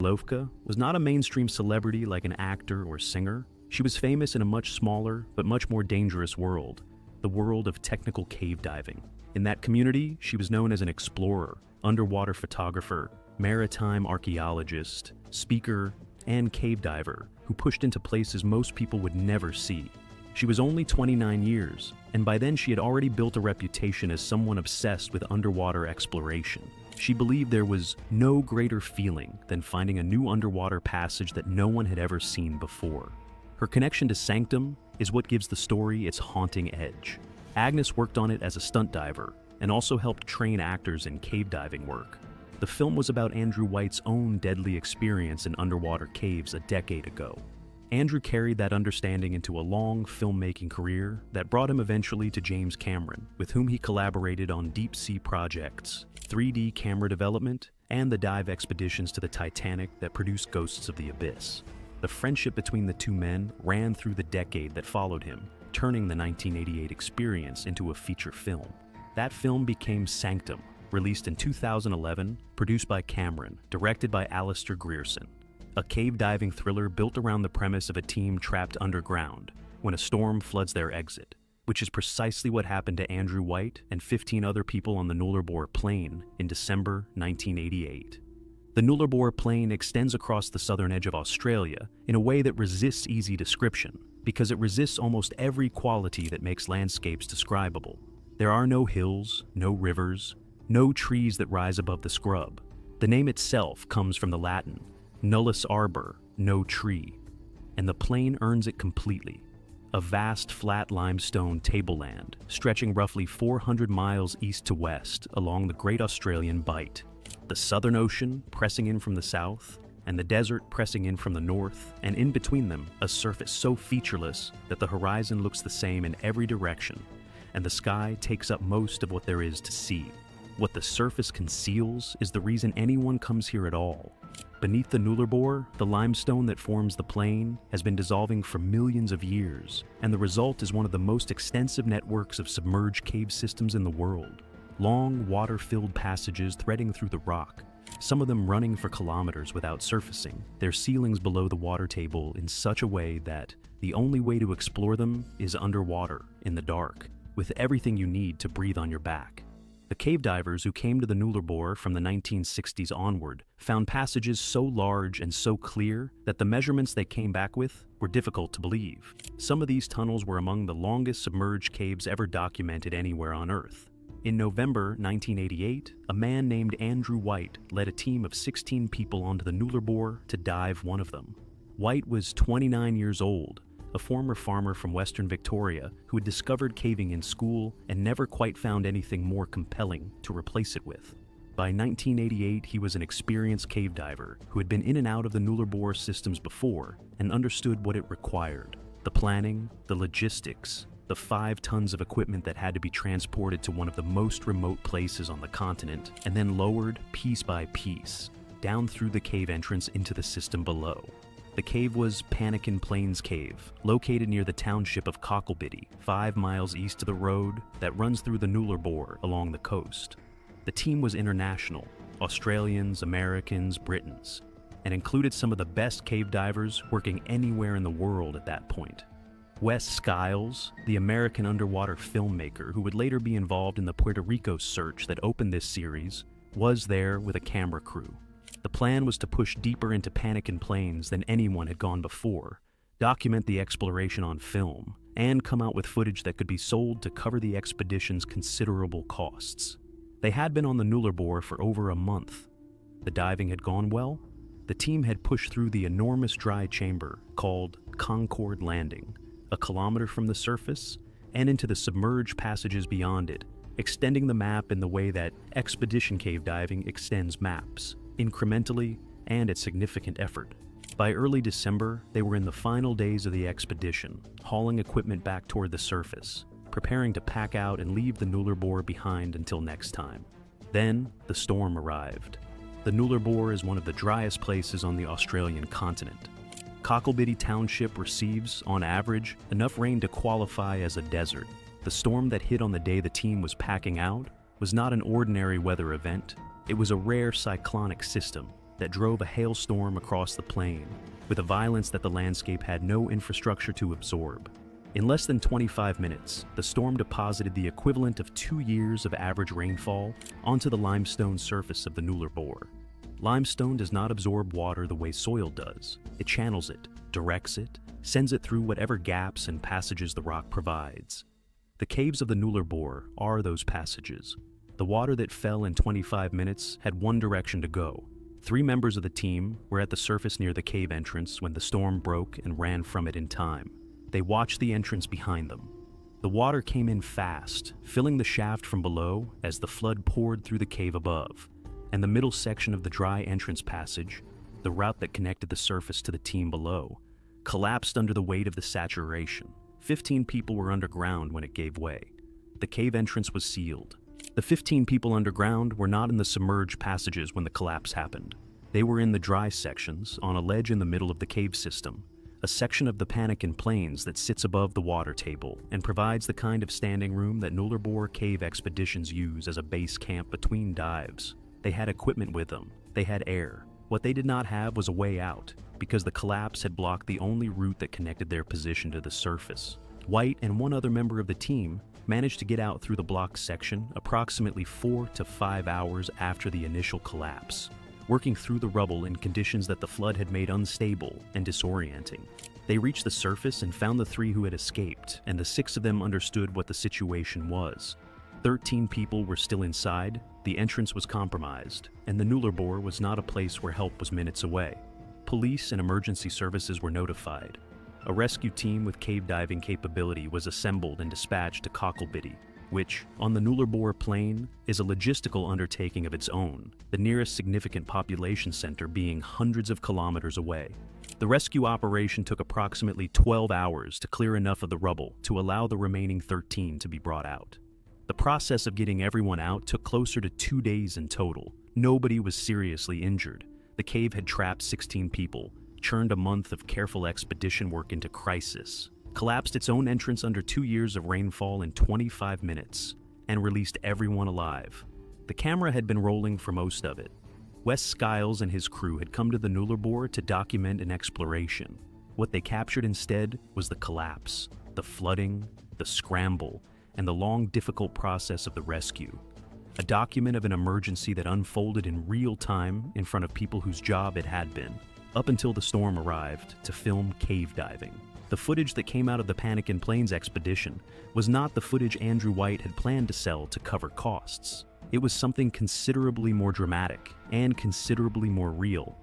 Lovka was not a mainstream celebrity like an actor or singer. She was famous in a much smaller but much more dangerous world, the world of technical cave diving. In that community, she was known as an explorer, underwater photographer, maritime archaeologist, speaker, and cave diver who pushed into places most people would never see. She was only 29 years, and by then she had already built a reputation as someone obsessed with underwater exploration. She believed there was no greater feeling than finding a new underwater passage that no one had ever seen before. Her connection to Sanctum is what gives the story its haunting edge. Agnes worked on it as a stunt diver and also helped train actors in cave diving work. The film was about Andrew White's own deadly experience in underwater caves a decade ago. Andrew carried that understanding into a long filmmaking career that brought him eventually to James Cameron, with whom he collaborated on deep-sea projects, 3D camera development, and the dive expeditions to the Titanic that produced Ghosts of the Abyss. The friendship between the two men ran through the decade that followed him, turning the 1988 experience into a feature film. That film became Sanctum, released in 2011, produced by Cameron, directed by Alistair Grierson. A cave diving thriller built around the premise of a team trapped underground when a storm floods their exit, which is precisely what happened to Andrew White and 15 other people on the Nullarbor Plain in December 1988. The Nullarbor Plain extends across the southern edge of Australia in a way that resists easy description, because it resists almost every quality that makes landscapes describable. There are no hills, no rivers, no trees that rise above the scrub. The name itself comes from the Latin, nullus arbor, no tree, and the plain earns it completely. A vast flat limestone tableland stretching roughly 400 miles east to west along the Great Australian Bight. The Southern Ocean pressing in from the south, and the desert pressing in from the north, and in between them, a surface so featureless that the horizon looks the same in every direction, and the sky takes up most of what there is to see. What the surface conceals is the reason anyone comes here at all. Beneath the Nullarbor, the limestone that forms the plain has been dissolving for millions of years, and the result is one of the most extensive networks of submerged cave systems in the world. Long, water-filled passages threading through the rock, some of them running for kilometers without surfacing, their ceilings below the water table in such a way that the only way to explore them is underwater, in the dark, with everything you need to breathe on your back. The cave divers who came to the Nullarbor from the 1960s onward found passages so large and so clear that the measurements they came back with were difficult to believe. Some of these tunnels were among the longest submerged caves ever documented anywhere on Earth. In November 1988, a man named Andrew White led a team of 16 people onto the Nullarbor to dive one of them. White was 29 years old, a former farmer from Western Victoria who had discovered caving in school and never quite found anything more compelling to replace it with. By 1988, he was an experienced cave diver who had been in and out of the Nullarbor systems before and understood what it required: the planning, the logistics, the 5 tons of equipment that had to be transported to one of the most remote places on the continent and then lowered piece by piece down through the cave entrance into the system below. The cave was Panikin Plains Cave, located near the township of Cocklebiddy, 5 miles east of the road that runs through the Nullarbor along the coast. The team was international, Australians, Americans, Britons, and included some of the best cave divers working anywhere in the world at that point. Wes Skiles, the American underwater filmmaker who would later be involved in the Puerto Rico search that opened this series, was there with a camera crew. The plan was to push deeper into Panikin Plains than anyone had gone before, document the exploration on film, and come out with footage that could be sold to cover the expedition's considerable costs. They had been on the Nullarbor for over a month. The diving had gone well. The team had pushed through the enormous dry chamber called Concord Landing, a kilometer from the surface, and into the submerged passages beyond it, extending the map in the way that expedition cave diving extends maps, incrementally and at significant effort. By early December, they were in the final days of the expedition, hauling equipment back toward the surface, preparing to pack out and leave the Nullarbor behind until next time. Then, the storm arrived. The Nullarbor is one of the driest places on the Australian continent. Cocklebiddy Township receives, on average, enough rain to qualify as a desert. The storm that hit on the day the team was packing out was not an ordinary weather event. It was a rare cyclonic system, that drove a hailstorm across the plain, with a violence that the landscape had no infrastructure to absorb. In less than 25 minutes, the storm deposited the equivalent of 2 years of average rainfall onto the limestone surface of the Nullarbor. Limestone does not absorb water the way soil does. It channels it, directs it, sends it through whatever gaps and passages the rock provides. The caves of the Nullarbor are those passages. The water that fell in 25 minutes had one direction to go. 3 members of the team were at the surface near the cave entrance when the storm broke and ran from it in time. They watched the entrance behind them. The water came in fast, filling the shaft from below as the flood poured through the cave above, and the middle section of the dry entrance passage, the route that connected the surface to the team below, collapsed under the weight of the saturation. 15 people were underground when it gave way. The cave entrance was sealed. The 15 people underground were not in the submerged passages when the collapse happened. They were in the dry sections on a ledge in the middle of the cave system, a section of the Panikin Plains that sits above the water table and provides the kind of standing room that Nullarbor cave expeditions use as a base camp between dives. They had equipment with them. They had air. What they did not have was a way out, because the collapse had blocked the only route that connected their position to the surface. White and one other member of the team managed to get out through the blocked section approximately 4 to 5 hours after the initial collapse, working through the rubble in conditions that the flood had made unstable and disorienting. They reached the surface and found the 3 who had escaped, and the 6 of them understood what the situation was. 13 people were still inside, the entrance was compromised, and the Nullarbor was not a place where help was minutes away. Police and emergency services were notified. A rescue team with cave diving capability was assembled and dispatched to Cocklebiddy, which, on the Nullarbor Plain, is a logistical undertaking of its own, the nearest significant population center being hundreds of kilometers away. The rescue operation took approximately 12 hours to clear enough of the rubble to allow the remaining 13 to be brought out. The process of getting everyone out took closer to 2 days in total. Nobody was seriously injured. The cave had trapped 16 people, churned a month of careful expedition work into crisis, collapsed its own entrance under 2 years of rainfall in 25 minutes, and released everyone alive. The camera had been rolling for most of it. Wes Skiles and his crew had come to the Nullarbor to document an exploration. What they captured instead was the collapse, the flooding, the scramble, and the long, difficult process of the rescue. A document of an emergency that unfolded in real time in front of people whose job it had been, up until the storm arrived, to film cave diving. The footage that came out of the Panikin Plains expedition was not the footage Andrew White had planned to sell to cover costs. It was something considerably more dramatic and considerably more real.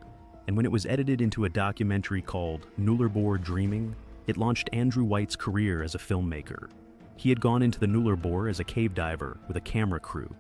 And when it was edited into a documentary called Nullarbor Dreaming, it launched Andrew White's career as a filmmaker. He had gone into the Nullarbor as a cave diver with a camera crew.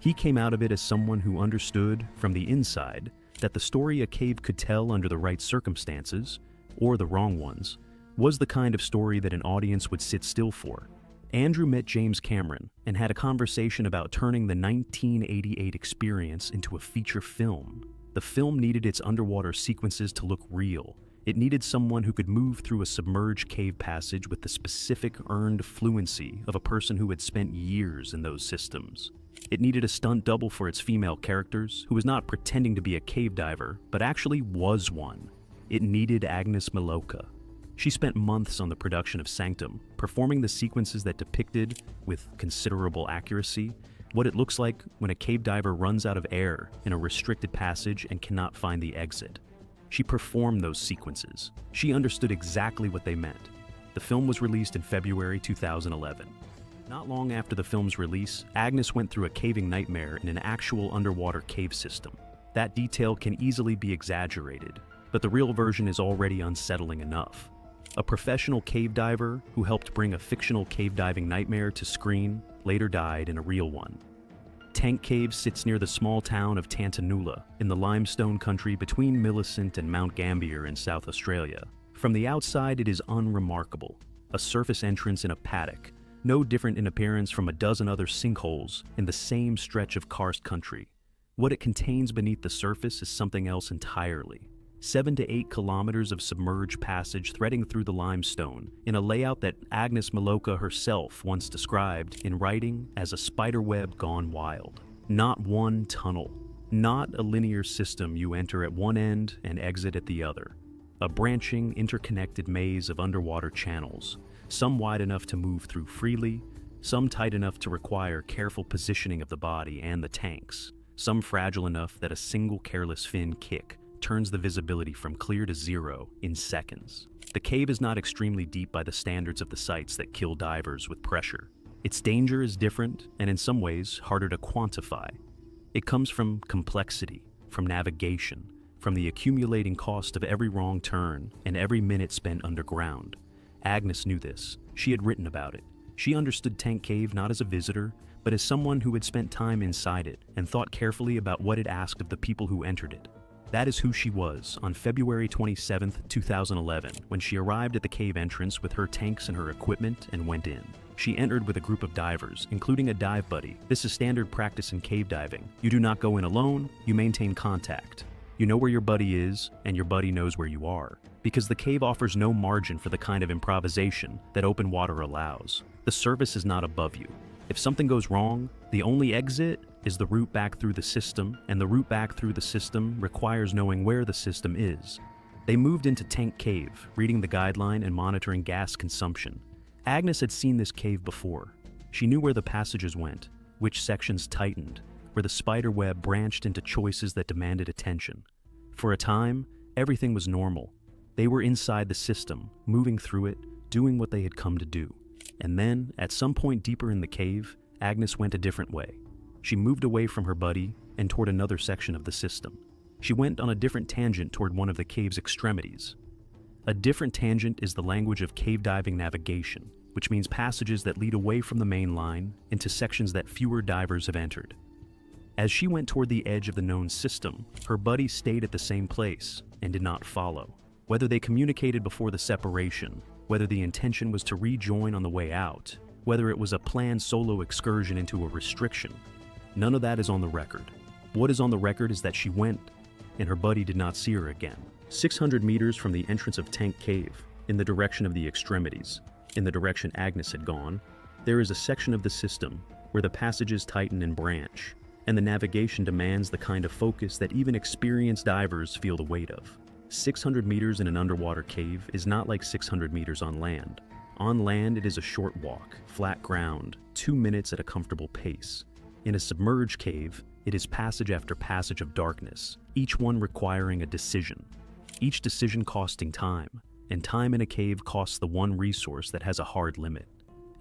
He came out of it as someone who understood, from the inside, that the story a cave could tell under the right circumstances, or the wrong ones, was the kind of story that an audience would sit still for. Andrew met James Cameron and had a conversation about turning the 1988 experience into a feature film. The film needed its underwater sequences to look real. It needed someone who could move through a submerged cave passage with the specific earned fluency of a person who had spent years in those systems. It needed a stunt double for its female characters, who was not pretending to be a cave diver, but actually was one. It needed Agnes Maloka. She spent months on the production of Sanctum, performing the sequences that depicted, with considerable accuracy, what it looks like when a cave diver runs out of air in a restricted passage and cannot find the exit. She performed those sequences. She understood exactly what they meant. The film was released in February 2011. Not long after the film's release, Agnes went through a caving nightmare in an actual underwater cave system. That detail can easily be exaggerated, but the real version is already unsettling enough. A professional cave diver who helped bring a fictional cave diving nightmare to screen later died in a real one. Tank Cave sits near the small town of Tantanoola in the limestone country between Millicent and Mount Gambier in South Australia. From the outside, it is unremarkable. A surface entrance in a paddock, no different in appearance from a dozen other sinkholes in the same stretch of karst country. What it contains beneath the surface is something else entirely. 7 to 8 kilometers of submerged passage threading through the limestone in a layout that Agnes Maloka herself once described in writing as a spiderweb gone wild. Not one tunnel, Not a linear system you enter at one end and exit at the other. A branching, interconnected maze of underwater channels, some wide enough to move through freely, some tight enough to require careful positioning of the body and the tanks, some fragile enough that a single careless fin kick turns the visibility from clear to zero in seconds. The cave is not extremely deep by the standards of the sites that kill divers with pressure. Its danger is different and in some ways harder to quantify. It comes from complexity, from navigation, from the accumulating cost of every wrong turn and every minute spent underground. Agnes knew this. She had written about it. She understood Tank Cave not as a visitor, but as someone who had spent time inside it and thought carefully about what it asked of the people who entered it. That is who she was on February 27, 2011, when she arrived at the cave entrance with her tanks and her equipment and went in. She entered with a group of divers, including a dive buddy. This is standard practice in cave diving. You do not go in alone, you maintain contact. You know where your buddy is, and your buddy knows where you are, because the cave offers no margin for the kind of improvisation that open water allows. The surface is not above you. If something goes wrong, the only exit is the route back through the system, and the route back through the system requires knowing where the system is. They moved into Tank Cave, reading the guideline and monitoring gas consumption. Agnes had seen this cave before. She knew where the passages went, which sections tightened, where the spider web branched into choices that demanded attention. For a time, everything was normal. They were inside the system, moving through it, doing what they had come to do. And then, at some point deeper in the cave, Agnes went a different way. She moved away from her buddy and toward another section of the system. She went on a different tangent toward one of the cave's extremities. A different tangent is the language of cave diving navigation, which means passages that lead away from the main line into sections that fewer divers have entered. As she went toward the edge of the known system, her buddy stayed at the same place and did not follow. Whether they communicated before the separation, whether the intention was to rejoin on the way out, whether it was a planned solo excursion into a restriction, none of that is on the record. What is on the record is that she went, and her buddy did not see her again. 600 meters from the entrance of Tank Cave, in the direction of the extremities, in the direction Agnes had gone, there is a section of the system where the passages tighten and branch, and the navigation demands the kind of focus that even experienced divers feel the weight of. 600 meters in an underwater cave is not like 600 meters on land. On land, it is a short walk, flat ground, 2 minutes at a comfortable pace. In a submerged cave, it is passage after passage of darkness, each one requiring a decision. Each decision costing time, and time in a cave costs the one resource that has a hard limit.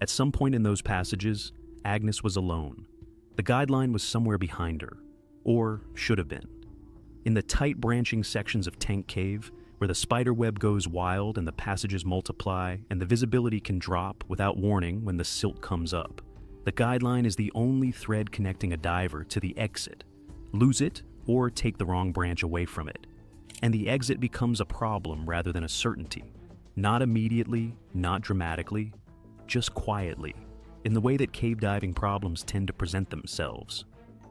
At some point in those passages, Agnes was alone. The guideline was somewhere behind her, or should have been. In the tight branching sections of Tank Cave, where the spider web goes wild and the passages multiply and the visibility can drop without warning when the silt comes up, the guideline is the only thread connecting a diver to the exit. Lose it, or take the wrong branch away from it. And the exit becomes a problem rather than a certainty. Not immediately, not dramatically, just quietly, in the way that cave diving problems tend to present themselves.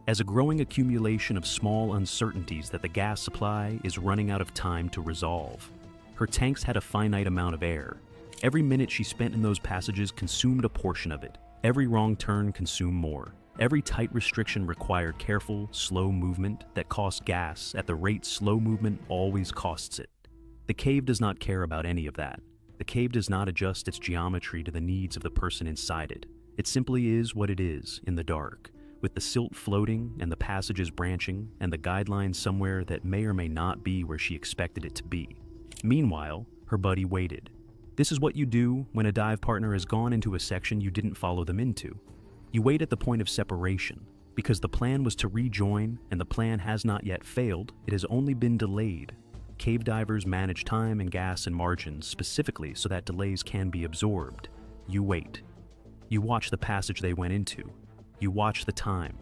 As a growing accumulation of small uncertainties that the gas supply is running out of time to resolve. Her tanks had a finite amount of air. Every minute she spent in those passages consumed a portion of it. Every wrong turn consumed more. Every tight restriction required careful, slow movement that cost gas at the rate slow movement always costs it. The cave does not care about any of that. The cave does not adjust its geometry to the needs of the person inside it. It simply is what it is in the dark, with the silt floating and the passages branching and the guidelines somewhere that may or may not be where she expected it to be. Meanwhile, her buddy waited. This is what you do when a dive partner has gone into a section you didn't follow them into. You wait at the point of separation, because the plan was to rejoin and the plan has not yet failed, it has only been delayed. Cave divers manage time and gas and margins specifically so that delays can be absorbed. You wait. You watch the passage they went into. You watch the time.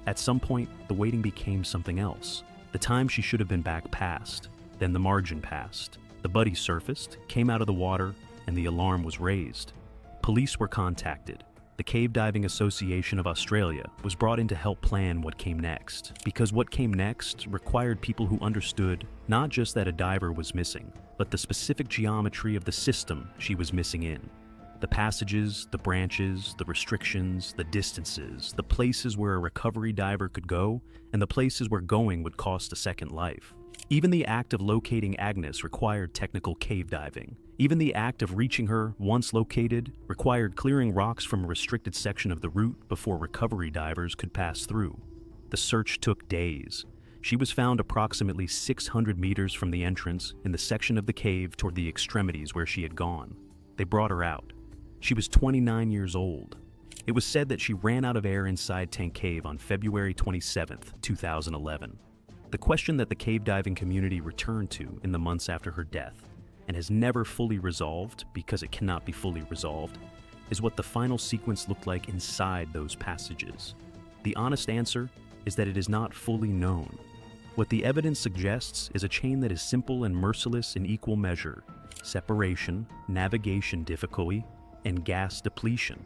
At some point, the waiting became something else. The time she should have been back passed. Then the margin passed. The buddy surfaced, came out of the water, and the alarm was raised. Police were contacted. The Cave Diving Association of Australia was brought in to help plan what came next, because what came next required people who understood not just that a diver was missing, but the specific geometry of the system she was missing in. The passages, the branches, the restrictions, the distances, the places where a recovery diver could go, and the places where going would cost a second life. Even the act of locating Agnes required technical cave diving. Even the act of reaching her, once located, required clearing rocks from a restricted section of the route before recovery divers could pass through. The search took days. She was found approximately 600 meters from the entrance in the section of the cave toward the extremities where she had gone. They brought her out. She was 29 years old. It was said that she ran out of air inside Tank Cave on February 27, 2011. The question that the cave diving community returned to in the months after her death, and has never fully resolved because it cannot be fully resolved, is what the final sequence looked like inside those passages. The honest answer is that it is not fully known. What the evidence suggests is a chain that is simple and merciless in equal measure: separation, navigation difficulty, and gas depletion.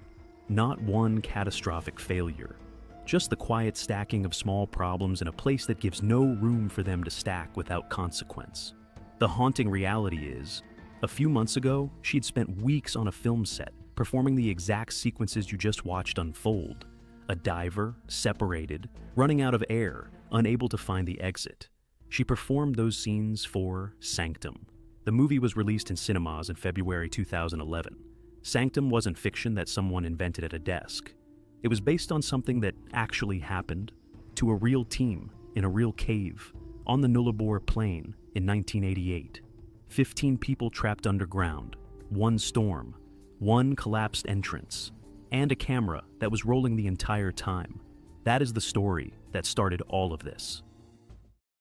Not one catastrophic failure. Just the quiet stacking of small problems in a place that gives no room for them to stack without consequence. The haunting reality is, a few months ago, she had spent weeks on a film set, performing the exact sequences you just watched unfold. A diver, separated, running out of air, unable to find the exit. She performed those scenes for Sanctum. The movie was released in cinemas in February 2011. Sanctum wasn't fiction that someone invented at a desk. It was based on something that actually happened to a real team in a real cave on the Nullarbor Plain in 1988. 15 people trapped underground, one storm, one collapsed entrance, and a camera that was rolling the entire time. That is the story that started all of this.